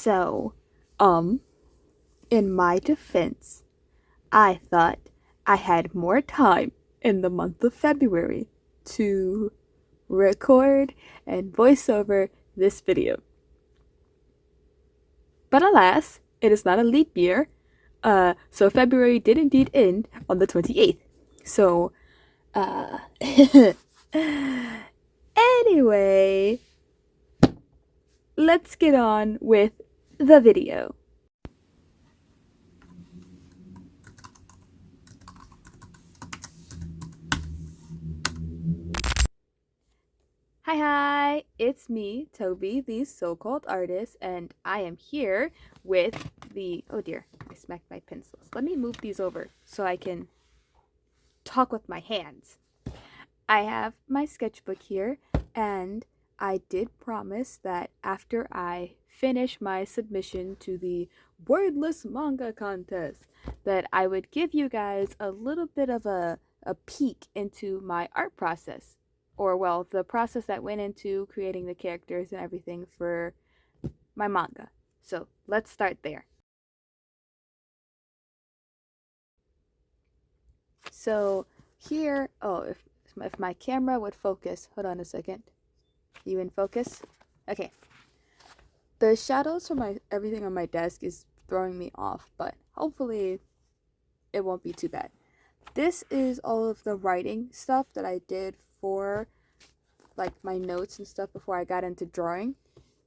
So, in my defense, I thought I had more time in the month of February to record and voice over this video. But alas, it is not a leap year, so February did indeed end on the 28th. So, uh, anyway, let's get on with the video. Hi, it's me, Toby, the so-called artist, and I am here with oh dear, I smacked my pencils. Let me move these over so I can talk with my hands. I have my sketchbook here, and I did promise that after I finish my submission to the Wordless Manga Contest, that I would give you guys a little bit of a peek into my art process. Or, well, the process that went into creating the characters and everything for my manga. So, let's start there. So, here, if my camera would focus, hold on a second. You in focus? Okay. The shadows from everything on my desk is throwing me off, but hopefully it won't be too bad. This is all of the writing stuff that I did for like my notes and stuff before I got into drawing.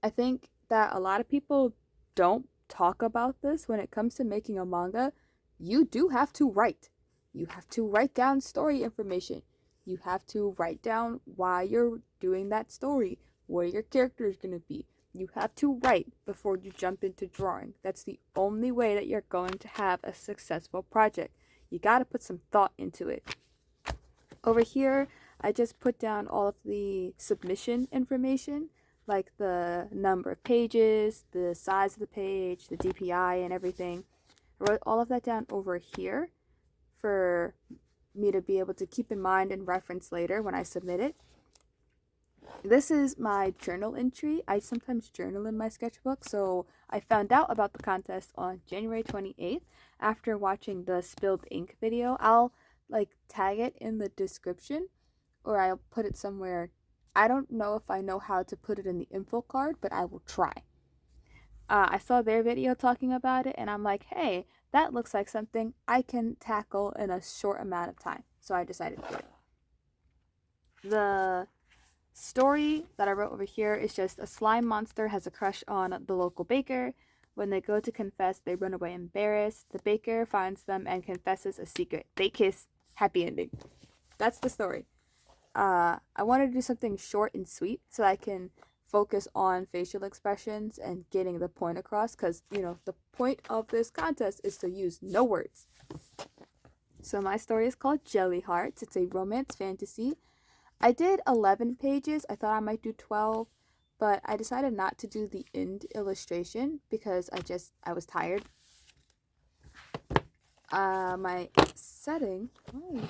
I think that a lot of people don't talk about this when it comes to making a manga. You do have to write. You have to write down story information. You have to write down why you're doing that story, where your character is going to be. You have to write before you jump into drawing. That's the only way that you're going to have a successful project. You got to put some thought into it. Over here, I just put down all of the submission information, like the number of pages, the size of the page, the DPI, and everything. I wrote all of that down over here for me to be able to keep in mind and reference later when I submit it. This is my journal entry. I sometimes journal in my sketchbook, so I found out about the contest on January 28th after watching the spilled ink video. I'll tag it in the description, or I'll put it somewhere. I don't know if I know how to put it in the info card, but I will try. I saw their video talking about it, and I'm like, hey, that looks like something I can tackle in a short amount of time. So I decided to do it. The story that I wrote over here is just a slime monster has a crush on the local baker. When they go to confess, they run away embarrassed. The baker finds them and confesses a secret. They kiss. Happy ending. That's the story. I wanted to do something short and sweet so I can focus on facial expressions and getting the point across, because the point of this contest is to use no words. So my story is called Jelly Hearts. It's a romance fantasy. I did 11 pages. I thought I might do 12, but I decided not to do the end illustration because I was tired. My setting, let me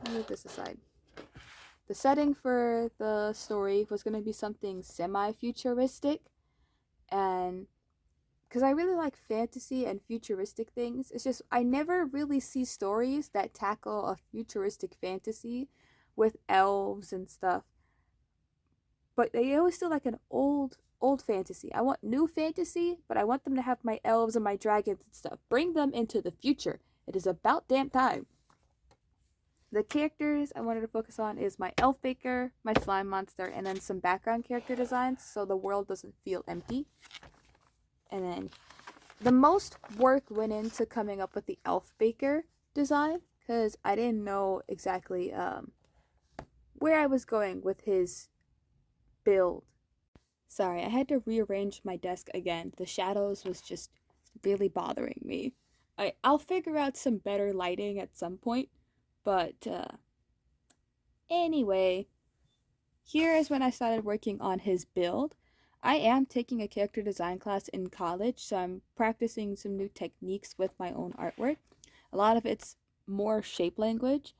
move this aside. The setting for the story was going to be something semi-futuristic, and because I really like fantasy and futuristic things, it's just I never really see stories that tackle a futuristic fantasy with elves and stuff. But they always do like an old fantasy. I want new fantasy, but I want them to have my elves and my dragons and stuff. Bring them into the future. It is about damn time. The characters I wanted to focus on is my elf baker, my slime monster, and then some background character designs so the world doesn't feel empty. And then the most work went into coming up with the elf baker design because I didn't know exactly where I was going with his build. Sorry, I had to rearrange my desk again. The shadows was just really bothering me. I'll figure out some better lighting at some point, but anyway, here is when I started working on his build. I am taking a character design class in college, so I'm practicing some new techniques with my own artwork. A lot of it's more shape language.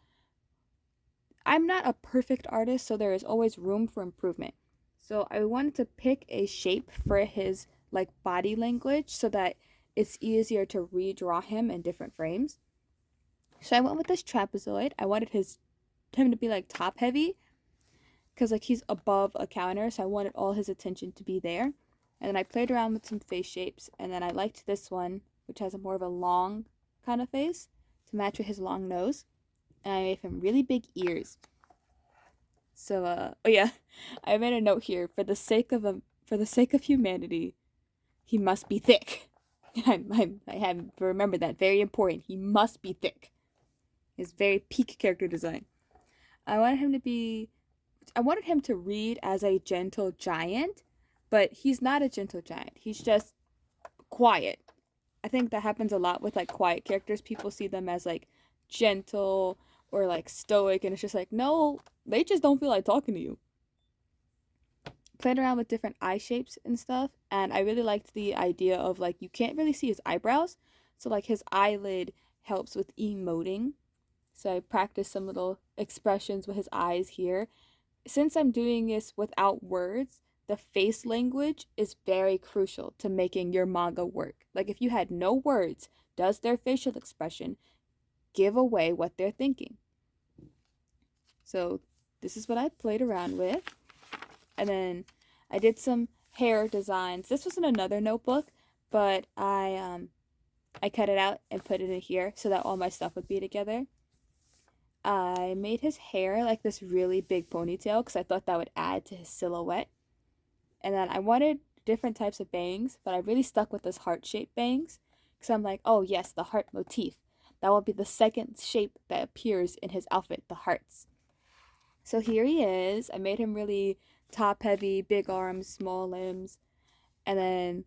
I'm not a perfect artist, so there is always room for improvement. So I wanted to pick a shape for his like body language so that it's easier to redraw him in different frames. So I went with this trapezoid. I wanted him to be like top heavy because like he's above a counter, so I wanted all his attention to be there. And then I played around with some face shapes, and then I liked this one, which has a more of a long kind of face to match with his long nose. And I made him really big ears. So oh yeah, I made a note here for the sake of humanity, he must be thick. I have to remember that, very important. He must be thick. His very peak character design. I wanted him to read as a gentle giant, but he's not a gentle giant. He's just quiet. I think that happens a lot with like quiet characters. People see them as like gentle or like stoic, and it's just like, no, they just don't feel like talking to you. Played around with different eye shapes and stuff, and I really liked the idea of like you can't really see his eyebrows, so like his eyelid helps with emoting. So I practiced some little expressions with his eyes here. Since I'm doing this without words, the face language is very crucial to making your manga work. Like if you had no words, does their facial expression give away what they're thinking? So this is what I played around with. And then I did some hair designs. This was in another notebook, but I cut it out and put it in here so that all my stuff would be together. I made his hair like this really big ponytail because I thought that would add to his silhouette. And then I wanted different types of bangs, but I really stuck with this heart-shaped bangs because I'm like, oh yes, the heart motif. That will be the second shape that appears in his outfit, the hearts. So here he is. I made him really top-heavy, big arms, small limbs. And then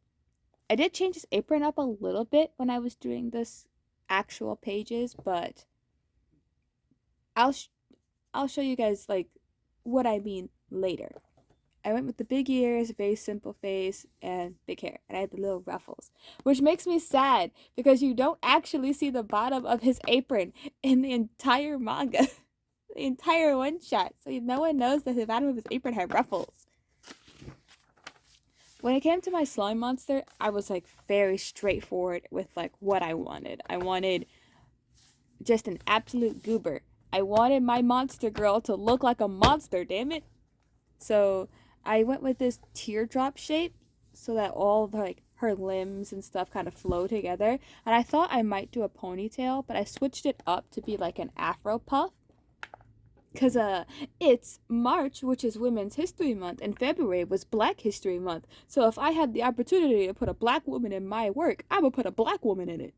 I did change his apron up a little bit when I was doing this actual pages, but I'll show you guys like what I mean later. I went with the big ears, very simple face, and big hair. And I had the little ruffles, which makes me sad because you don't actually see the bottom of his apron in the entire manga, the entire one shot. So no one knows that the bottom of his apron had ruffles. When it came to my slime monster, I was like very straightforward with like what I wanted. I wanted just an absolute goober. I wanted my monster girl to look like a monster, damn it. So I went with this teardrop shape so that all of like her limbs and stuff kind of flow together. And I thought I might do a ponytail, but I switched it up to be like an afro puff. Because it's March, which is Women's History Month, and February was Black History Month. So if I had the opportunity to put a black woman in my work, I would put a black woman in it.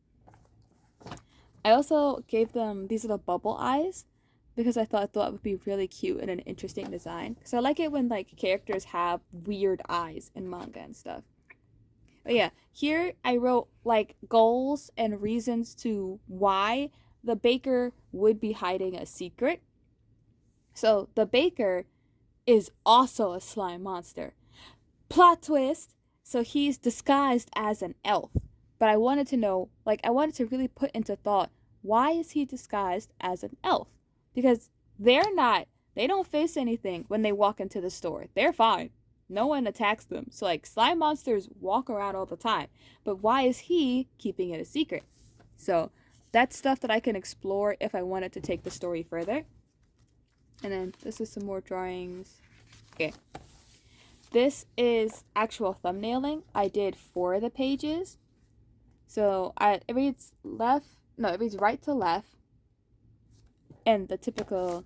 I also gave them these little bubble eyes because I thought it would be really cute and an interesting design. Because I like it when like characters have weird eyes in manga and stuff. But yeah, here I wrote like goals and reasons to why the baker would be hiding a secret. So the baker is also a slime monster. Plot twist! So he's disguised as an elf. But I wanted to know, like, I wanted to really put into thought, why is he disguised as an elf? Because they don't face anything when they walk into the store. They're fine. No one attacks them. So, like, slime monsters walk around all the time. But why is he keeping it a secret? So, that's stuff that I can explore if I wanted to take the story further. And then this is some more drawings. Okay. This is actual thumbnailing I did for the pages. So it reads right to left in the typical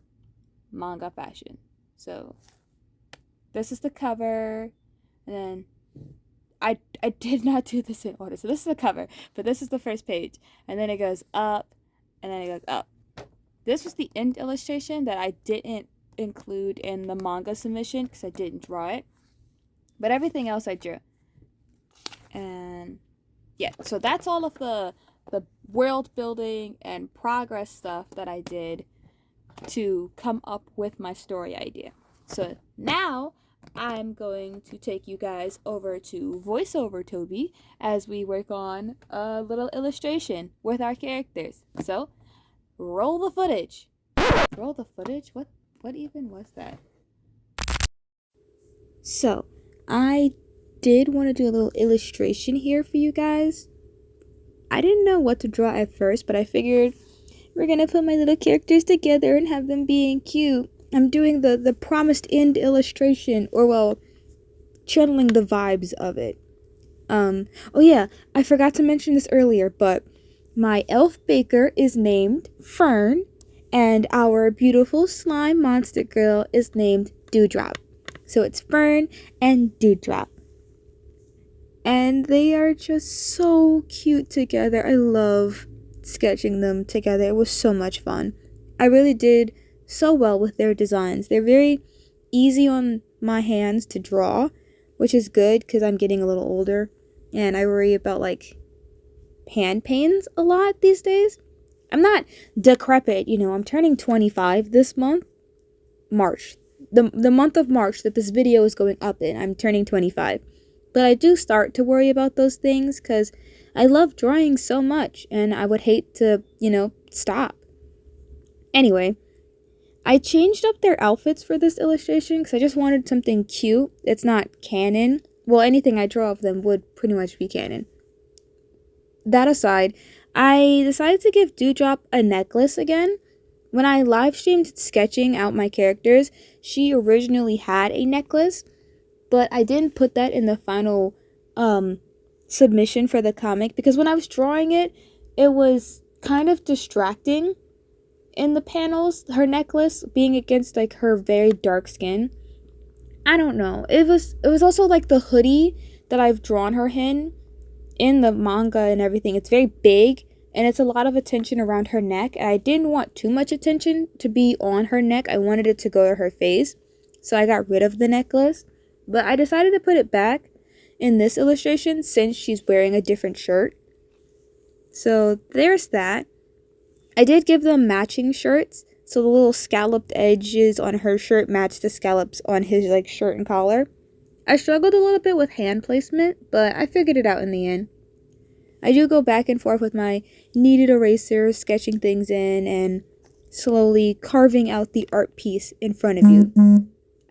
manga fashion. So this is the cover, and then I did not do this in order. So this is the cover, but this is the first page, and then it goes up, and then it goes up. This was the end illustration that I didn't include in the manga submission because I didn't draw it, but everything else I drew. And yeah, so that's all of the world building and progress stuff that I did to come up with my story idea. So now I'm going to take you guys over to voiceover Toby as we work on a little illustration with our characters. So roll the footage. Roll the footage? What even was that? So I did want to do a little illustration here for you guys. I didn't know what to draw at first, but I figured we're gonna put my little characters together and have them being cute. I'm doing the promised end illustration, or well, channeling the vibes of it. Oh yeah, I forgot to mention this earlier, but my elf baker is named Fern, and our beautiful slime monster girl is named Dewdrop. So it's Fern and Dewdrop. And they are just so cute together. I love sketching them together. It was so much fun. I really did so well with their designs. They're very easy on my hands to draw, which is good because I'm getting a little older and I worry about like hand pains a lot these days. I'm not decrepit, I'm turning 25 this month, March. The month of March that this video is going up in, I'm turning 25. But I do start to worry about those things because I love drawing so much and I would hate to, stop. Anyway, I changed up their outfits for this illustration because I just wanted something cute. It's not canon. Well, anything I draw of them would pretty much be canon. That aside, I decided to give Dewdrop a necklace again. When I live streamed sketching out my characters, she originally had a necklace, but I didn't put that in the final submission for the comic because when I was drawing it, it was kind of distracting in the panels, her necklace being against like her very dark skin. I don't know. It was also like the hoodie that I've drawn her in the manga and everything. It's very big and it's a lot of attention around her neck, and I didn't want too much attention to be on her neck. I wanted it to go to her face, so I got rid of the necklace. But I decided to put it back in this illustration since she's wearing a different shirt. So there's that. I did give them matching shirts, so the little scalloped edges on her shirt match the scallops on his shirt and collar. I struggled a little bit with hand placement, but I figured it out in the end. I do go back and forth with my kneaded eraser, sketching things in and slowly carving out the art piece in front of you.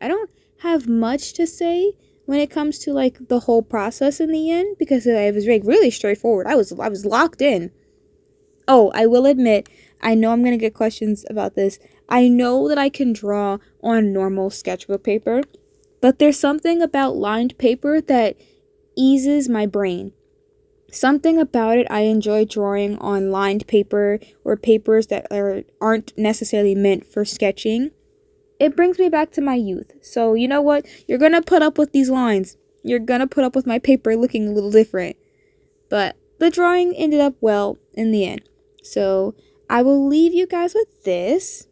I don't have much to say when it comes to the whole process in the end because it was really straightforward. I was locked in. Oh, I will admit, I know I'm going to get questions about this. I know that I can draw on normal sketchbook paper, but there's something about lined paper that eases my brain. Something about it I enjoy drawing on lined paper or papers that aren't necessarily meant for sketching. It brings me back to my youth. So you know what? You're going to put up with these lines. You're going to put up with my paper looking a little different. But the drawing ended up well in the end. So I will leave you guys with this.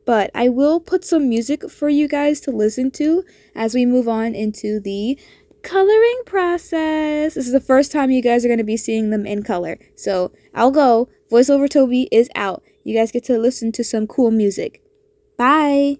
But I will put some music for you guys to listen to as we move on into the coloring process. This is the first time you guys are going to be seeing them in color. So I'll go. Voiceover Toby is out. You guys get to listen to some cool music. Bye!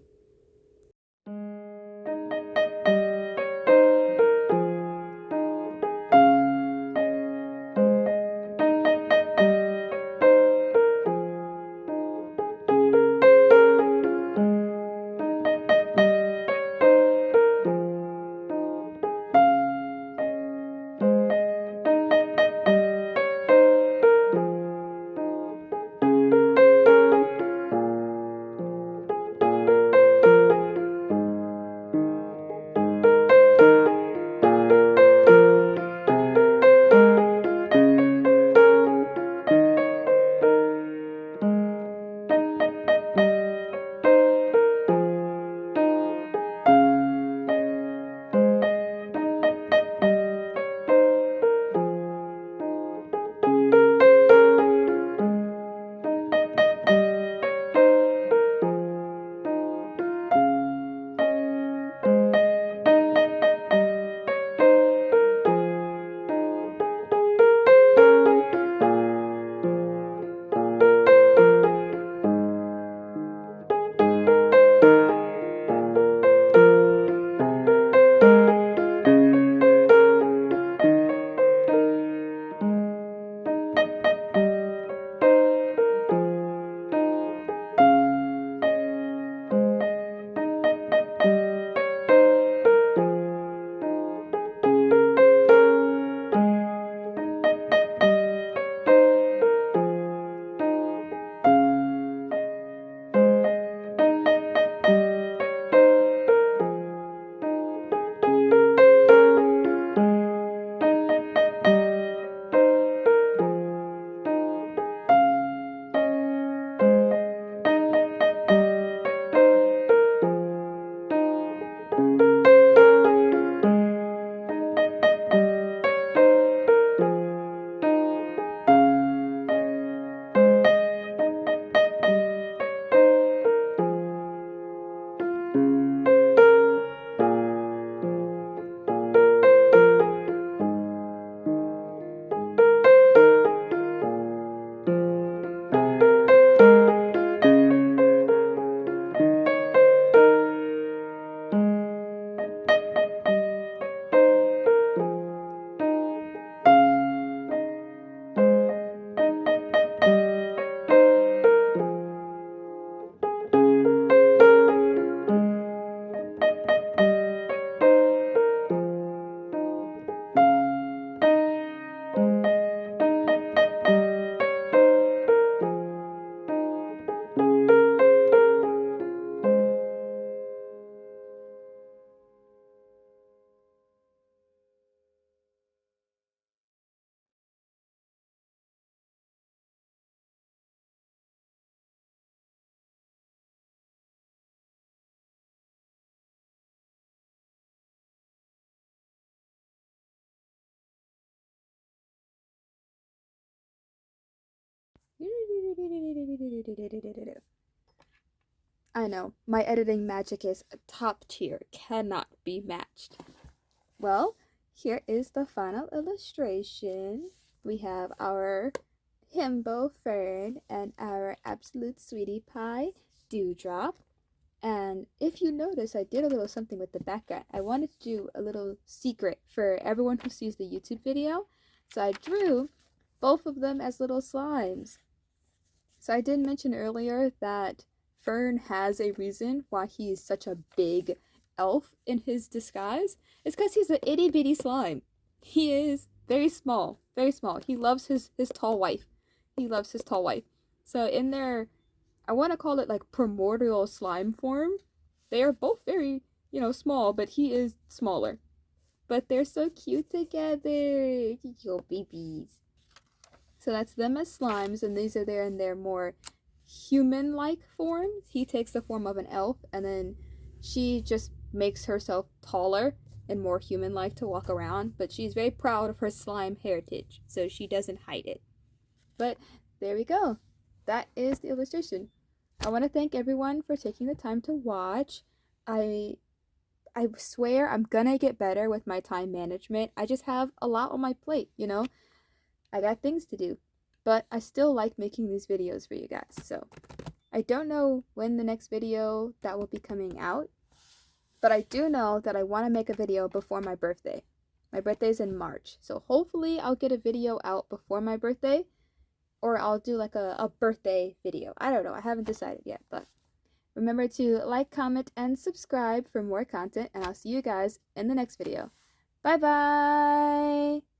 I know, my editing magic is top tier, cannot be matched. Well, here is the final illustration. We have our himbo fern and our absolute sweetie pie dewdrop. And if you notice, I did a little something with the background. I wanted to do a little secret for everyone who sees the YouTube video. So I drew both of them as little slimes. So I did mention earlier that Fern has a reason why he is such a big elf in his disguise. It's because he's an itty bitty slime. He is very small, very small. He loves his tall wife. He loves his tall wife. So in their, I want to call it like primordial slime form, they are both very, small, but he is smaller. But they're so cute together. Yo, babies. So that's them as slimes, and these are there in their more human-like forms. He takes the form of an elf, and then she just makes herself taller and more human-like to walk around, but she's very proud of her slime heritage, so she doesn't hide it. But there we go. That is the illustration. I want to thank everyone for taking the time to watch. I swear I'm gonna get better with my time management. I just have a lot on my plate, I got things to do. But I still like making these videos for you guys. So I don't know when the next video that will be coming out, but I do know that I want to make a video before my birthday. My birthday's in March, so hopefully I'll get a video out before my birthday, or I'll do like a birthday video. I don't know, I haven't decided yet, but remember to like, comment, and subscribe for more content, and I'll see you guys in the next video. Bye bye!